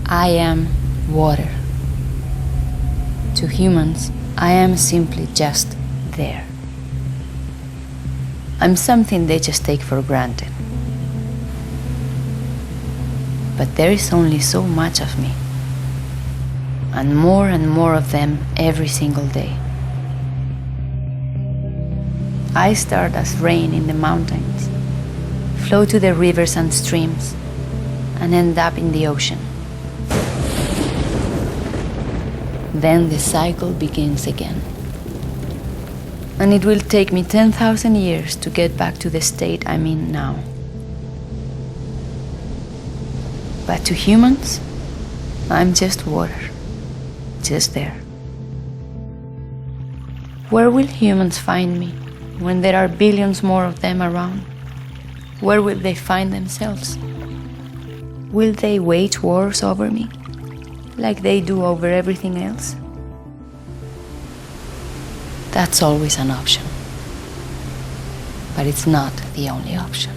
I am water. To humans, I am simply just there. I'm something they just take for granted. But there is only so much of me, and more of them every single day. I start as rain in the mountains, flow to the rivers and streams, and end up in the ocean. Then the cycle begins again. And it will take me 10,000 years to get back to the state I'm in now. But to humans, I'm just water, just there. Where will humans find me when there are billions more of them around? Where will they find themselves? Will they wage wars over me, like they do over everything else? That's always an option. But it's not the only option.